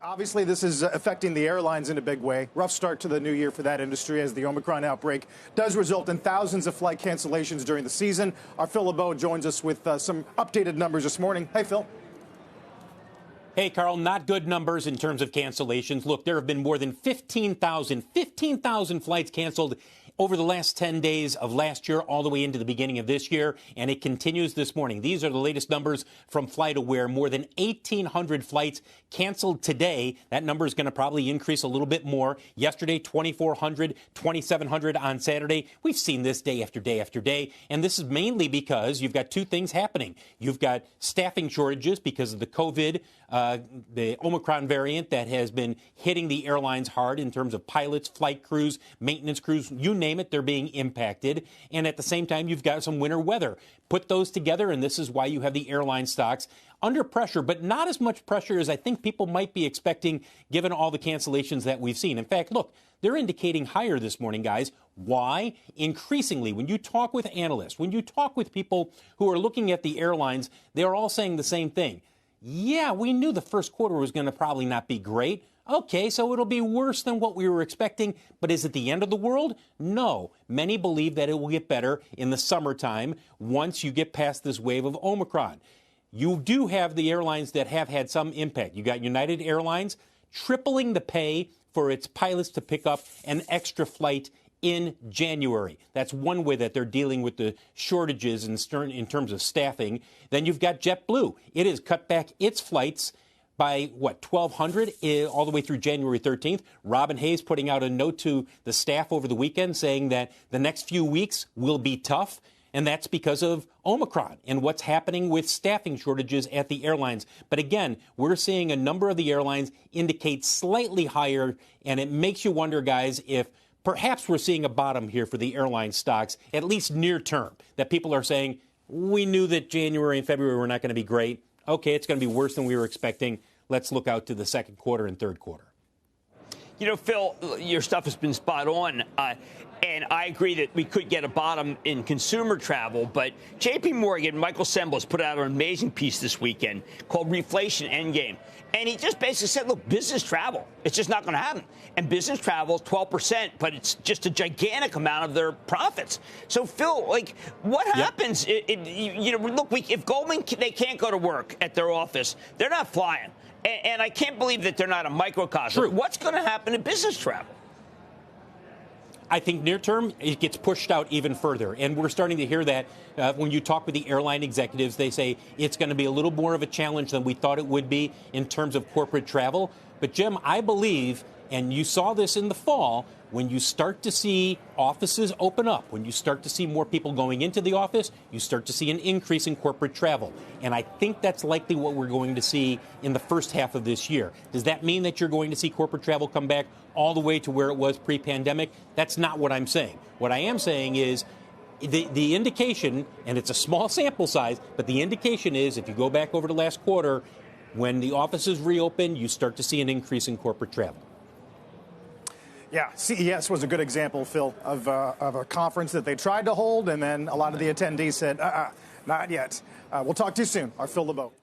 Obviously, this is affecting the airlines in a big way. Rough start to the new year for that industry as the Omicron outbreak does result in thousands of flight cancellations during the season. Our Phil LeBeau joins us with some updated numbers this morning. Hey, Phil. Hey, Carl, not good numbers in terms of cancellations. Look, there have been more than 15,000 flights canceled over the last 10 days of last year all the way into the beginning of this year, and it continues this morning. These are the latest numbers from FlightAware. More than 1,800 flights canceled today. That number is going to probably increase a little bit more. Yesterday, 2,400, 2,700 on Saturday. We've seen this day after day after day, and this is mainly because you've got two things happening. You've got staffing shortages because of the COVID, the Omicron variant that has been hitting the airlines hard in terms of pilots, flight crews, maintenance crews, you name it, they're being impacted. And at the same time, you've got some winter weather. Put those together, and this is why you have the airline stocks under pressure, but not as much pressure as I think people might be expecting given all the cancellations that we've seen. In fact, look, they're indicating higher this morning, guys. Why? Increasingly, when you talk with analysts, when you talk with people who are looking at the airlines, they're all saying the same thing. Yeah, we knew the first quarter was going to probably not be great. Okay, so it'll be worse than what we were expecting, but is it the end of the world? No. Many believe that it will get better in the summertime once you get past this wave of Omicron. You do have the airlines that have had some impact. You got United Airlines tripling the pay for its pilots to pick up an extra flight in January. That's one way that they're dealing with the shortages in terms of staffing. Then you've got JetBlue. It has cut back its flights by, 1,200 all the way through January 13th. Robin Hayes putting out a note to the staff over the weekend saying that the next few weeks will be tough, and that's because of Omicron and what's happening with staffing shortages at the airlines. But again, we're seeing a number of the airlines indicate slightly higher, and it makes you wonder, guys, if perhaps we're seeing a bottom here for the airline stocks, at least near term, that people are saying, we knew that January and February were not going to be great. Okay, it's going to be worse than we were expecting. Let's look out to the second quarter and third quarter. You know, Phil, your stuff has been spot on. And I agree that we could get a bottom in consumer travel. But J.P. Morgan, Michael Sembles, put out an amazing piece this weekend called Reflation Endgame. And he just basically said, look, business travel, it's just not going to happen. And business travel is 12%, but it's just a gigantic amount of their profits. So, Phil, like, what happens? Look, if Goldman, they can't go to work at their office, they're not flying. And I can't believe that they're not a microcosm. True. What's going to happen to business travel? I think near term, it gets pushed out even further. And we're starting to hear that when you talk with the airline executives, they say it's going to be a little more of a challenge than we thought it would be in terms of corporate travel. But, Jim, I believe, and you saw this in the fall, when you start to see offices open up, when you start to see more people going into the office, you start to see an increase in corporate travel. And I think that's likely what we're going to see in the first half of this year. Does that mean that you're going to see corporate travel come back all the way to where it was pre-pandemic? That's not what I'm saying. What I am saying is the indication, and it's a small sample size, but the indication is if you go back over the last quarter, when the offices reopen, you start to see an increase in corporate travel. Yeah, CES was a good example, Phil, of a conference that they tried to hold, and then a lot of the attendees said, not yet. We'll talk to you soon. Our Phil LeBeau.